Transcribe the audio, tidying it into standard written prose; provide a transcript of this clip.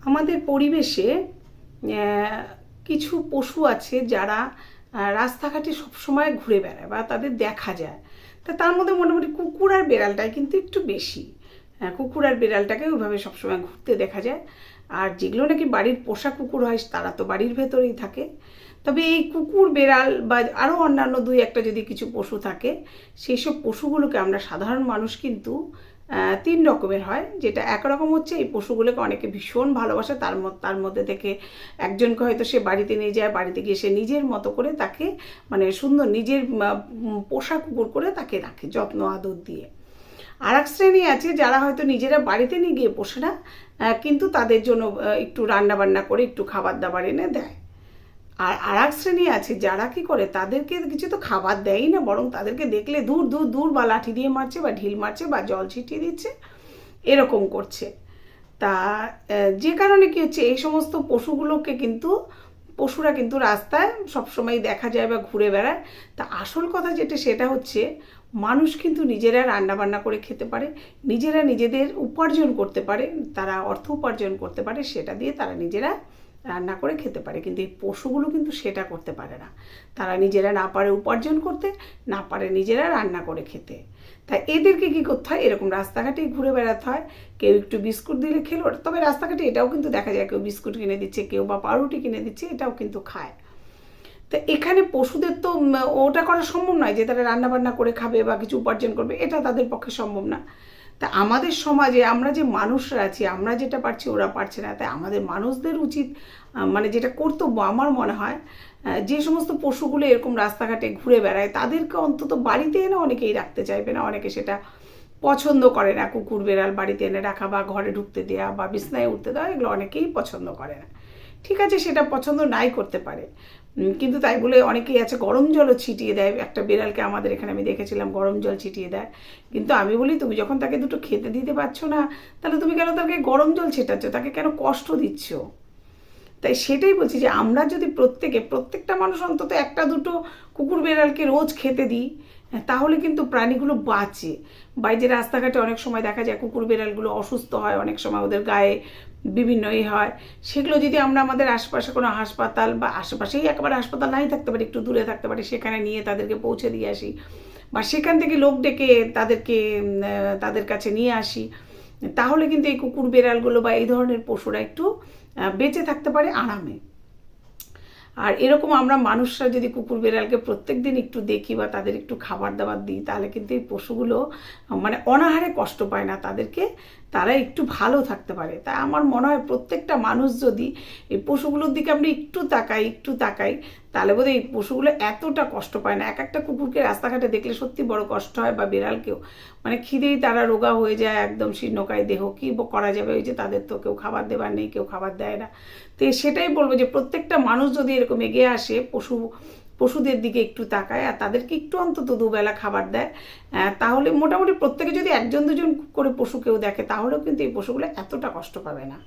আমাদের পরিবেশে কিছু পশু আছে যারা রাস্তাঘাটে সবসময় ঘুরে বেড়ায় বা তাদের দেখা যায়। তা তার মধ্যে মোটামুটি কুকুর আর বেড়ালটাই কিন্তু একটু বেশি। কুকুর আর বেড়ালটাকে ওইভাবে সবসময় ঘুরতে দেখা যায়। আর যেগুলো নাকি বাড়ির পোষা কুকুর হয় তারা তো বাড়ির ভেতরেই থাকে। তবে এই কুকুর বেড়াল বা আরও অন্যান্য দুই একটা যদি কিছু পশু থাকে, সেই সব পশুগুলোকে আমরা সাধারণ মানুষ কিন্তু তিন রকমের হয়। যেটা একরকম হচ্ছে এই পশুগুলোকে অনেকে ভীষণ ভালোবাসে, তার মধ্যে থেকে একজনকে হয়তো সে বাড়িতে নিয়ে যায়, বাড়িতে গিয়ে সে নিজের মতো করে তাকে মানে সুন্দর নিজের পোষা কুকুর করে তাকে রাখে যত্ন আদর দিয়ে। আর এক শ্রেণী আছে যারা হয়তো নিজেরা বাড়িতে নিয়ে গিয়ে পোষে না, কিন্তু তাদের জন্য একটু রান্না বান্না করে একটু খাবার দাবার এনে দেয়। আর আর এক শ্রেণী আছে যারা কি করে, তাদেরকে কিছু তো খাবার দেয়ই না, বরং তাদেরকে দেখলে দূর দূর দূর বা লাঠি দিয়ে মারছে বা ঢিল মারছে বা জল ছিটিয়ে দিচ্ছে, এরকম করছে। তা যে কারণে কি হচ্ছে, এই সমস্ত পশুরা কিন্তু রাস্তায় সবসময় দেখা যায় বা ঘুরে বেড়ায়। তা আসল কথা যেটা সেটা হচ্ছে, মানুষ কিন্তু নিজেরা রান্না বান্না করে খেতে পারে, নিজেরা নিজেদের উপার্জন করতে পারে, তারা অর্থ উপার্জন করতে পারে, সেটা দিয়ে তারা নিজেরা রান্না করে খেতে পারে। কিন্তু এই পশুগুলো কিন্তু সেটা করতে পারে না। তারা নিজেরা না পারে উপার্জন করতে, না পারে নিজেরা রান্না করে খেতে। তাই এদেরকে কী করতে হয়, এরকম রাস্তাঘাটেই ঘুরে বেড়াতে হয়। কেউ একটু বিস্কুট দিলে খেলো, তবে রাস্তাঘাটে এটাও কিন্তু দেখা যায় কেউ বিস্কুট কিনে দিচ্ছে, কেউ বা পাউরুটি কিনে দিচ্ছে, এটাও কিন্তু খায়। তো এখানে পশুদের তো ওটা করা সম্ভব নয় যে তারা রান্না বান্না করে খাবে বা কিছু উপার্জন করবে, এটা তাদের পক্ষে সম্ভব না। তা আমাদের সমাজে আমরা যে মানুষরা আছি, আমরা যেটা পারছি ওরা পারছে না, তাই আমাদের মানুষদের উচিত মানে যেটা কর্তব্য আমার মনে হয়, যে সমস্ত পশুগুলো এরকম রাস্তাঘাটে ঘুরে বেড়ায় তাদেরকে অন্তত বাড়িতে এনে অনেকেই রাখতে চাইবে না, অনেকে সেটা পছন্দ করে না। কুকুর বেড়াল বাড়িতে এনে রাখা বা ঘরে ঢুকতে দেওয়া বা বিছনায় উঠতে দেওয়া, এগুলো অনেকেই পছন্দ করে না। ঠিক আছে, সেটা পছন্দ নাই করতে পারে, কিন্তু তাই বলে অনেকেই আছে গরম জলও ছিটিয়ে দেয়। একটা বিড়ালকে আমাদের এখানে আমি দেখেছিলাম গরম জল ছিটিয়ে দেয়। কিন্তু আমি বলি, তুমি যখন তাকে দুটো খেতে দিতে পারছো না, তাহলে তুমি কেন তাকে গরম জল ছেটাচ্ছ, তাকে কেন কষ্ট দিচ্ছ? তাই সেটাই বলছি যে আমরা যদি প্রত্যেকটা মানুষ অন্তত একটা দুটো কুকুর বেড়ালকে রোজ খেতে দিই, তাহলে কিন্তু প্রাণীগুলো বাঁচে। বা যে রাস্তাঘাটে অনেক সময় দেখা যায় কুকুর বেড়ালগুলো অসুস্থ হয়, অনেক সময় ওদের গায়ে বিভিন্ন হয়, সেগুলো যদি আমরা আমাদের আশেপাশে কোনো হাসপাতাল বা আশেপাশেই একেবারে হাসপাতাল নাই থাকতে পারে, একটু দূরে থাকতে পারে, সেখানে নিয়ে তাদেরকে পৌঁছে দিয়ে আসি, বা সেখান থেকে লোক ডেকে তাদের কাছে নিয়ে আসি, তাহলে কিন্তু এই কুকুর বেড়ালগুলো বা এই ধরনের পশুরা একটু বেঁচে থাকতে পারে আরামে। আর এরকম আমরা মানুষরা যদি কুকুর বেড়ালকে প্রত্যেক দিন একটু দেখি বা তাদের একটু খাবার দাবার দিই, তাহলে কিন্তু এই পশুগুলো মানে অনাহারে কষ্ট পায় না, তারা একটু ভালো থাকতে পারে। তাই আমার মনে হয় প্রত্যেকটা মানুষ যদি এই পশুগুলোর দিকে আমরা একটু তাকাই, তাহলে বোধহয় এই পশুগুলো এতটা কষ্ট পায় না। এক একটা কুকুরকে রাস্তাঘাটে দেখলে সত্যি বড় কষ্ট হয়, বা বিড়ালকেও, মানে খিদেই তারা রোগা হয়ে যায়, একদম শীর্ণকায় দেহ, কী করা যাবে, ওই যে তাদের তো কেউ খাবার দেবার নেই, কেউ খাবার দেয় না। তো সেটাই বলবো যে প্রত্যেকটা মানুষ যদি এরকম এগিয়ে আসে, পশুদের দিকে একটু তাকায় আর তাদেরকে একটু অন্তত দুবেলা খাবার দেয়, তাহলে মোটামুটি প্রত্যেকে যদি একজন দুজন করে পশু কেউ দেখে, তাহলেও কিন্তু এই পশুগুলো এতটা কষ্ট পাবে না।